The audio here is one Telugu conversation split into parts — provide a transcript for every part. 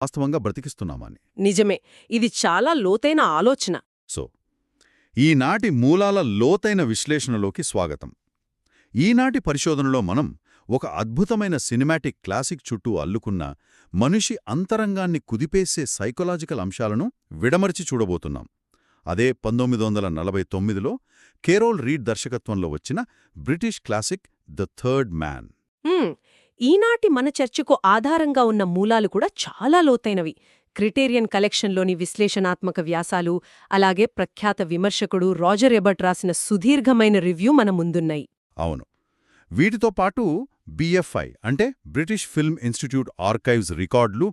వాస్తవంగా బ్రతికిస్తున్నామని. నిజమే. ఇది చాలా లోతైన ఆలోచన. సో ఈనాటి మూలాల లోతైన విశ్లేషణలోకి స్వాగతం. ఈనాటి పరిశోధనలో మనం ఒక అద్భుతమైన సినిమాటిక్ క్లాసిక్ చుట్టూ అల్లుకున్న మనిషి అంతరంగాన్ని కుదిపేసే సైకలాజికల్ అంశాలను విడమర్చి చూడబోతున్నాం. అదే 1949లో కేరోల్ రీడ్ దర్శకత్వంలో వచ్చిన British classic the third man. ఈనాటి మన చర్చకు ఆధారంగా ఉన్న మూలాలు కూడా చాలా లోతైనవి. క్రిటేరియన్ కలెక్షన్లోని విశ్లేషణాత్మక వ్యాసాలు, అలాగే ప్రఖ్యాత విమర్శకుడు రాజర్ ఎబర్ట్ రాసిన సుదీర్ఘమైన రివ్యూ మన ముందున్నాయి. అవును. వీటితో పాటు BFI అంటే బ్రిటిష్ ఫిల్మ్ ఇన్స్టిట్యూట్ ఆర్కైవ్స్ రికార్డులు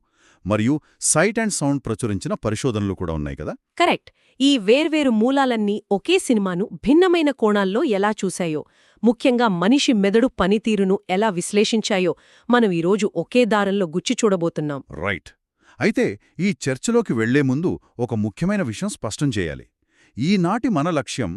మరియు సైట్ అండ్ సౌండ్ ప్రచురించిన పరిశోధనలు కూడా ఉన్నాయి కదా. కరెక్ట్. ఈ వేర్వేరు మూలాలన్నీ ఒకే సినిమాను భిన్నమైన కోణాల్లో ఎలా చూశాయో, ముఖ్యంగా మనిషి మెదడు పనితీరును ఎలా విశ్లేషించాయో మనం ఈరోజు ఒకే దారంలో గుచ్చి చూడబోతున్నాం. రైట్. అయితే ఈ చర్చలోకి వెళ్లే ముందు ఒక ముఖ్యమైన విషయం స్పష్టం చేయాలి. ఈనాటి మన లక్ష్యం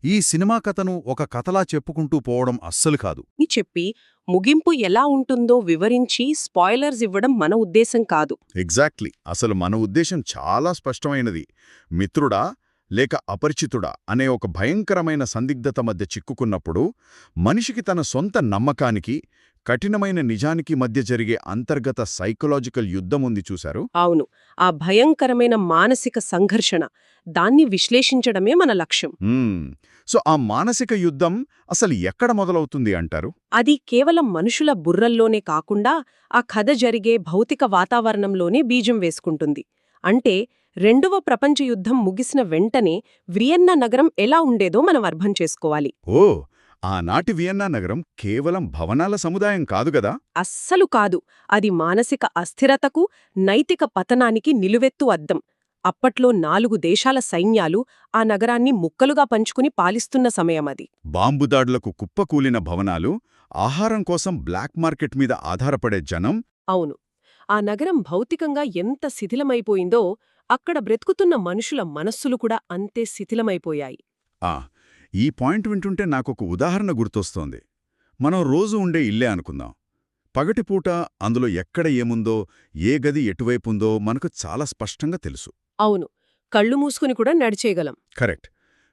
ఈ సినిమా కథను ఒక కథలా చెప్పుకుంటూ పోవడం అస్సలు కాదు. అని చెప్పి ముగింపు ఎలా ఉంటుందో వివరించి స్పాయిలర్స్ ఇవ్వడం మన ఉద్దేశం కాదు. ఎగ్జాక్ట్లీ. అసలు మన ఉద్దేశం చాలా స్పష్టమైనది. మిత్రుడా లేక అపరిచితుడా అనే ఒక భయంకరమైన సందిగ్ధత మధ్య చిక్కుకున్నప్పుడు మనిషికి తన సొంత నమ్మకానికి, కఠినమైన నిజానికి మధ్య జరిగే అంతర్గత సైకలాజికల్ యుద్ధముంది చూశారు. అవును. ఆ భయంకరమైన మానసిక సంఘర్షణ, దాన్ని విశ్లేషించడమే మన లక్ష్యం. సో ఆ మానసిక యుద్ధం అసలు ఎక్కడ మొదలవుతుంది అంటారు? అది కేవలం మనుషుల బుర్రల్లోనే కాకుండా ఆ కథ జరిగే భౌతిక వాతావరణంలోనే బీజం వేసుకుంటుంది. అంటే రెండవ ప్రపంచ యుద్ధం ముగిసిన వెంటనే వియన్నా నగరం ఎలా ఉండేదో మనం అర్థం చేసుకోవాలి. ఓ, ఆనాటి వియన్నా నగరం కేవలం భవనాల సముదాయం కాదుగదా. అస్సలు కాదు. అది మానసిక అస్థిరతకు, నైతిక పతనానికి నిలువెత్తు అద్దం. అప్పట్లో 4 దేశాల సైన్యాలు ఆ నగరాన్ని ముక్కలుగా పంచుకుని పాలిస్తున్న సమయమది. బాంబుదాడులకు కుప్పకూలిన భవనాలు, ఆహారం కోసం బ్లాక్ మార్కెట్ మీద ఆధారపడే జనం. అవును. ఆ నగరం భౌతికంగా ఎంత శిథిలమైపోయిందో అక్కడ బ్రతుకుతున్న మనుషుల మనస్సులు కూడా అంతే శిథిలమైపోయాయి. ఈ పాయింట్ వింటుంటే నాకొక ఉదాహరణ గుర్తొస్తోంది. మనం రోజు ఉండే ఇల్లే అనుకుందాం. పగటిపూట అందులో ఎక్కడ ఏముందో, ఏ గది ఎటువైపుందో మనకు చాలా స్పష్టంగా తెలుసు. అవును. కళ్ళు మూసుకుని కూడా నడిచేయగలం. కరెక్ట్.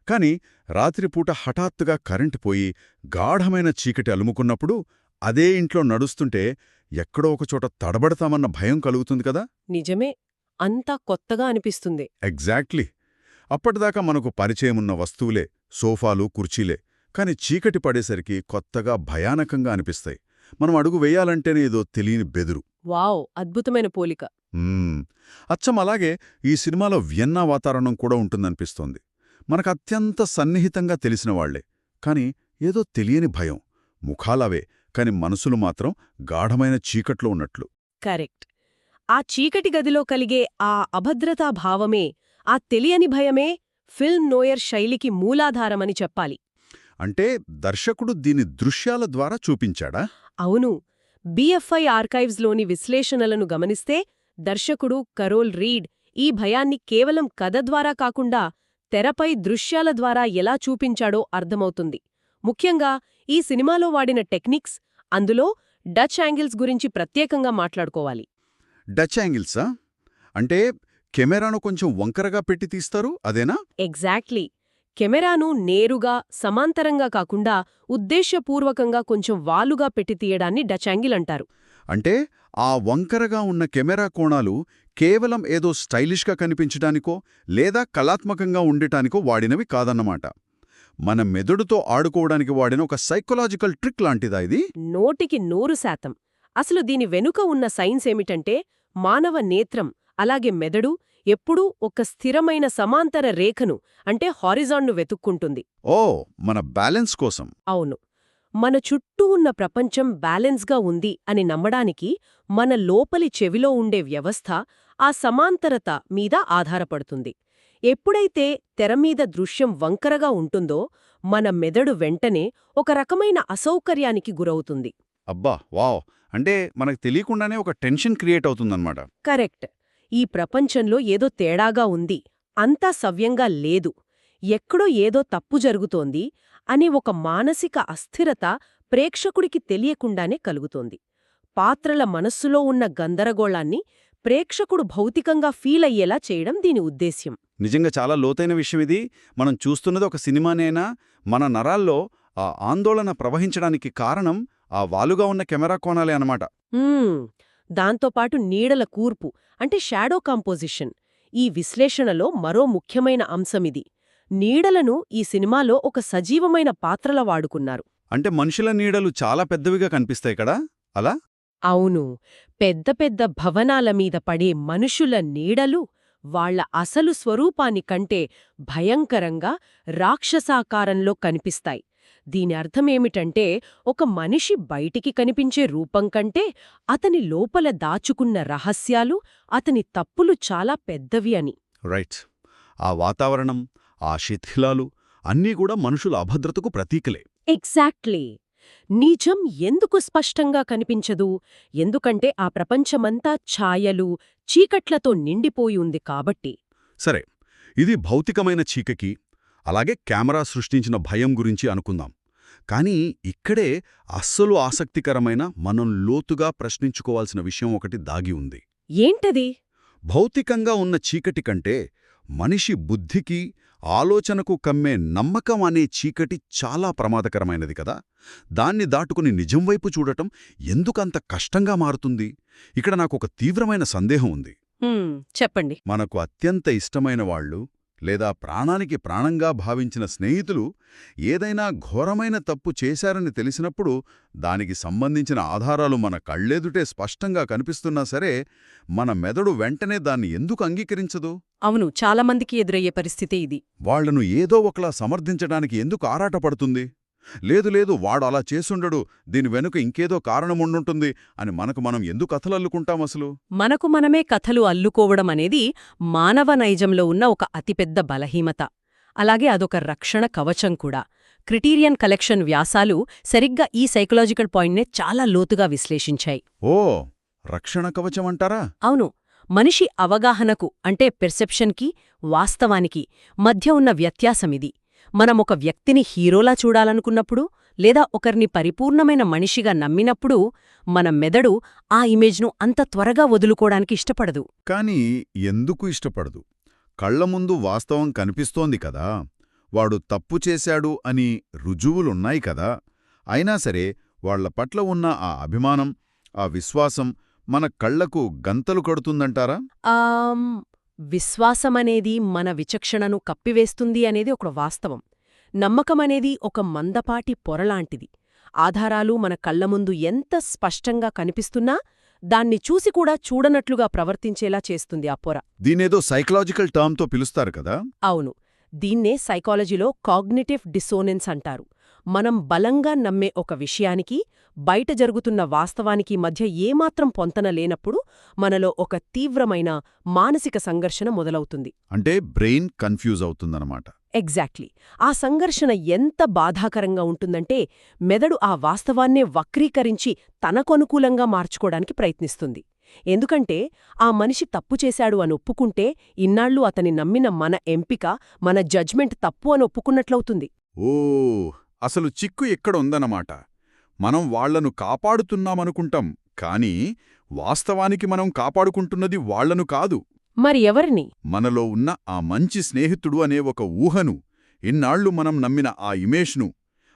కాని రాత్రిపూట హఠాత్తుగా కరెంటు పోయి గాఢమైన చీకటి అలుముకున్నప్పుడు అదే ఇంట్లో నడుస్తుంటే ఎక్కడో ఒకచోట తడబడతామన్న భయం కలుగుతుంది కదా. నిజమే. అంతా కొత్తగా అనిపిస్తుంది. ఎగ్జాక్ట్లీ. అప్పటిదాకా మనకు పరిచయమున్న వస్తువులే, సోఫాలు, కుర్చీలే. కాని చీకటి పడేసరికి కొత్తగా భయానకంగా అనిపిస్తాయి. మనం అడుగు వేయాలంటేనే ఏదో తెలియని బెదురు. వావ్, అద్భుతమైన పోలిక. అచ్చం అలాగే ఈ సినిమాలో వియన్నా వాతావరణం కూడా ఉంటుందనిపిస్తోంది. మనకు అత్యంత సన్నిహితంగా తెలిసినవాళ్లే, కాని ఏదో తెలియని భయం. ముఖాలవే, కాని మనసులు మాత్రం గాఢమైన చీకట్లో ఉన్నట్లు. కరెక్ట్. ఆ చీకటి గదిలో కలిగే ఆ అభద్రతా భావమే, ఆ తెలియని భయమే ఫిల్మ్ నోయర్ శైలికి మూలాధారమని చెప్పాలి. అంటే దర్శకుడు దీని దృశ్యాల ద్వారా చూపించాడా? అవును. BFI ఆర్కైవ్స్లోని విశ్లేషణలను గమనిస్తే దర్శకుడు కరోల్ రీడ్ ఈ భయాన్ని కేవలం కథ ద్వారా కాకుండా తెరపై దృశ్యాల ద్వారా ఎలా చూపించాడో అర్థమవుతుంది. ముఖ్యంగా ఈ సినిమాలో వాడిన టెక్నిక్స్, అందులో డచ్ యాంగిల్స్ గురించి ప్రత్యేకంగా మాట్లాడుకోవాలి. డచ్ యాంగిల్సా? అంటే కెమెరాను కొంచెం వంకరగా పెట్టి తీస్తారు, అదేనా? ఎగ్జాక్ట్లీ. కెమెరాను నేరుగా, సమాంతరంగా కాకుండా ఉద్దేశ్యపూర్వకంగా కొంచెం వాలుగా పెట్టి తీయడాన్ని డచ్ యాంగిల్ అంటారు. అంటే ఆ వంకరగా ఉన్న కెమెరా కోణాలు కేవలం ఏదో స్టైలిష్గా కనిపించడానికో లేదా కళాత్మకంగా ఉండటానికో వాడినవి కాదన్నమాట. మన మెదడుతో ఆడుకోవడానికి వాడిన ఒక సైకలాజికల్ ట్రిక్ లాంటిదా ఇది? 100%. అసలు దీని వెనుక ఉన్న సైన్స్ ఏమిటంటే, మానవ నేత్రం అలాగే మెదడు ఎప్పుడూ ఒక స్థిరమైన సమాంతర రేఖను, అంటే హారిజాన్ను వెతుక్కుంటుంది. మన బ్యాలెన్స్ కోసం. అవును. మన చుట్టూ ఉన్న ప్రపంచం బ్యాలెన్స్గా ఉంది అని నమ్మడానికి మన లోపలి చెవిలో ఉండే వ్యవస్థ ఆ సమాంతరత మీద ఆధారపడుతుంది. ఎప్పుడైతే తెరమీద దృశ్యం వంకరగా ఉంటుందో మన మెదడు వెంటనే ఒక రకమైన అసౌకర్యానికి గురవుతుంది. అబ్బా, వావ్! అంటే మనకు తెలియకుండానే ఒక టెన్షన్ క్రియేట్ అవుతుందన్నమాట. కరెక్ట్. ఈ ప్రపంచంలో ఏదో తేడాగా ఉంది, అంతా సవ్యంగా లేదు, ఎక్కడో ఏదో తప్పు జరుగుతోంది అనే ఒక మానసిక అస్థిరత ప్రేక్షకుడికి తెలియకుండానే కలుగుతోంది. పాత్రల మనస్సులో ఉన్న గందరగోళాన్ని ప్రేక్షకుడు భౌతికంగా ఫీల్ అయ్యేలా చేయడం దీని ఉద్దేశ్యం. నిజంగా చాలా లోతైన విషయం ఇది. మనం చూస్తున్నది ఒక సినిమానేనా, మన నరాల్లో ఆ ఆందోళన ప్రవహించడానికి కారణం ఆ వాలుగా ఉన్న కెమెరా కోణాలే అన్నమాట. దాంతోపాటు నీడల కూర్పు అంటే షాడో కాంపోజిషన్. ఈ విశ్లేషణలో మరో ముఖ్యమైన అంశమిది. నీడలను ఈ సినిమాలో ఒక సజీవమైన పాత్రల వాడుకున్నారు. అంటే మనుషుల నీడలు చాలా పెద్దవిగా కనిపిస్తాయి కదా అలా? అవును, పెద్ద పెద్ద భవనాల మీద పడే మనుషుల నీడలు వాళ్ళ అసలు స్వరూపాని కంటే భయంకరంగా రాక్షసాకారంలో కనిపిస్తాయి. దీని అర్థమేమిటంటే ఒక మనిషి బయటికి కనిపించే రూపం కంటే అతని లోపల దాచుకున్న రహస్యాలు, అతని తప్పులు చాలా పెద్దవి అని. రైట్. ఆ వాతావరణం, ఆ శిథిలాలు అన్నీ కూడా మనుషుల అభద్రతకు ప్రతీకలే. ఎగ్జాక్ట్లీ. నిజం ఎందుకు స్పష్టంగా కనిపించదు? ఎందుకంటే ఆ ప్రపంచమంతా ఛాయలు, చీకట్లతో నిండిపోయి ఉంది కాబట్టి. సరే, ఇది భౌతికమైన చీకకి, అలాగే కెమెరా సృష్టించిన భయం గురించి అనుకుందాం. కానీ ఇక్కడే అస్సలు ఆసక్తికరమైన, మనం లోతుగా ప్రశ్నించుకోవాల్సిన విషయం ఒకటి దాగి ఉంది. ఏంటది? భౌతికంగా ఉన్న చీకటి కంటే మనిషి బుద్ధికి, ఆలోచనకు కమ్మే నమ్మకం అనే చీకటి చాలా ప్రమాదకరమైనది కదా. దాన్ని దాటుకుని నిజం వైపు చూడటం ఎందుకంత కష్టంగా మారుతుంది? ఇక్కడ నాకొక తీవ్రమైన సందేహం ఉంది. చెప్పండి. మనకు అత్యంత ఇష్టమైన వాళ్ళు, లేదా ప్రాణానికి ప్రాణంగా భావించిన స్నేహితులు ఏదైనా ఘోరమైన తప్పు చేశారని తెలిసినప్పుడు దానికి సంబంధించిన ఆధారాలు మన కళ్ళెదుటే స్పష్టంగా కనిపిస్తున్నా సరే, మన మెదడు వెంటనే దాన్ని ఎందుకు అంగీకరించదు? అవును, చాలామందికి ఎదురయ్యే పరిస్థితి ఇది. వాళ్లను ఏదో ఒకలా సమర్థించడానికి ఎందుకు ఆరాటపడుతుంది? లేదు వాడు అలా చేసుండడు, దీని వెనుక ఇంకేదో కారణముండుంటుంది అని మనకు మనం ఎందుకు కథలల్లుకుంటాం అసలు? మనకు మనమే కథలు అల్లుకోవడం అనేది మానవ నైజంలో ఉన్న ఒక అతిపెద్ద బలహీనత. అలాగే అదొక రక్షణ కవచం కూడా. క్రిటీరియన్ కలెక్షన్ వ్యాసాలు సరిగ్గా ఈ సైకలాజికల్ పాయింట్నే చాలా లోతుగా విశ్లేషించాయి. ఓ, రక్షణ కవచమంటారా? అవును. మనిషి అవగాహనకు అంటే పెర్సెప్షన్కి, వాస్తవానికి మధ్య ఉన్న వ్యత్యాసమిది. మనం ఒక వ్యక్తిని హీరోలా చూడాలనుకున్నప్పుడు, లేదా ఒకరిని పరిపూర్ణమైన మనిషిగా నమ్మినప్పుడు మన మెదడు ఆ ఇమేజ్ను అంత త్వరగా వదులుకోవడానికి ఇష్టపడదు. కాని ఎందుకు ఇష్టపడదు? కళ్ల ముందు వాస్తవం కనిపిస్తోంది కదా, వాడు తప్పు చేశాడు అని రుజువులున్నాయి కదా. అయినా సరే వాళ్ల పట్ల ఉన్న ఆ అభిమానం, ఆ విశ్వాసం మన కళ్లకు గంతలు కడుతుందంటారా? విశ్వాసమనేది మన విచక్షణను కప్పివేస్తుంది అనేది ఒక వాస్తవం. నమ్మకమనేది ఒక మందపాటి పొరలాంటిది. ఆధారాలు మన కళ్ల ముందు ఎంత స్పష్టంగా కనిపిస్తున్నా దాన్ని చూసి కూడా చూడనట్లుగా ప్రవర్తించేలా చేస్తుంది ఆ పొర. దీనేదో సైకలాజికల్ టర్మ్తో పిలుస్తారు కదా? అవును, దీన్నే సైకాలజీలో కాగ్నిటివ్ డిసోనెన్స్ అంటారు. మనం బలంగా నమ్మే ఒక విషయానికి, బయట జరుగుతున్న వాస్తవానికి మధ్య ఏమాత్రం పొంతన లేనప్పుడు మనలో ఒక తీవ్రమైన మానసిక సంఘర్షణ మొదలవుతుంది. అంటే బ్రెయిన్ కన్ఫ్యూజ్ అవుతుందన్నమాట. ఎగ్జాక్ట్లీ. ఆ సంఘర్షణ ఎంత బాధాకరంగా ఉంటుందంటే మెదడు ఆ వాస్తవాన్నే వక్రీకరించి తనకనుకూలంగా మార్చుకోవడానికి ప్రయత్నిస్తుంది. ఎందుకంటే ఆ మనిషి తప్పు చేశాడు అని ఒప్పుకుంటే ఇన్నాళ్లు అతని నమ్మిన మన ఎంపిక, మన జడ్జ్మెంట్ తప్పు అని ఒప్పుకున్నట్లవుతుంది. ఓ, అసలు చిక్కు ఎక్కడ ఉందన్నమాట. మనం వాళ్లను కాపాడుతున్నామనుకుంటాం, కానీ వాస్తవానికి మనం కాపాడుకుంటున్నది వాళ్లను కాదు. మరి ఎవరిని? మనలో ఉన్న ఆ మంచి స్నేహితుడు అనే ఒక ఊహను, ఇన్నాళ్లు మనం నమ్మిన ఆ ఇమేజ్ను.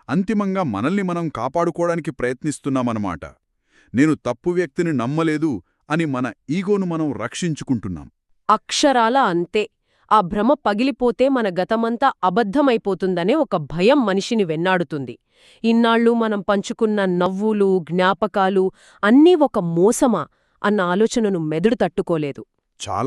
అంతిమంగా మనల్ని మనం కాపాడుకోవడానికి ప్రయత్నిస్తున్నామన్నమాట. నేను తప్పు వ్యక్తిని నమ్మలేదు అని మన ఈగోను మనం రక్షించుకుంటున్నాం. అక్షరాల అంతే. ఆ భ్రమ పగిలిపోతే మన గతమంతా అబద్ధమైపోతుందనే ఒక భయం మనిషిని వెన్నాడుతుంది. ఇన్నాళ్ళు మనం పంచుకున్న నవ్వులు, జ్ఞాపకాలు అన్నీ ఒక మోసమా అన్న ఆలోచనను మెదడు తట్టుకోలేదు. చాలా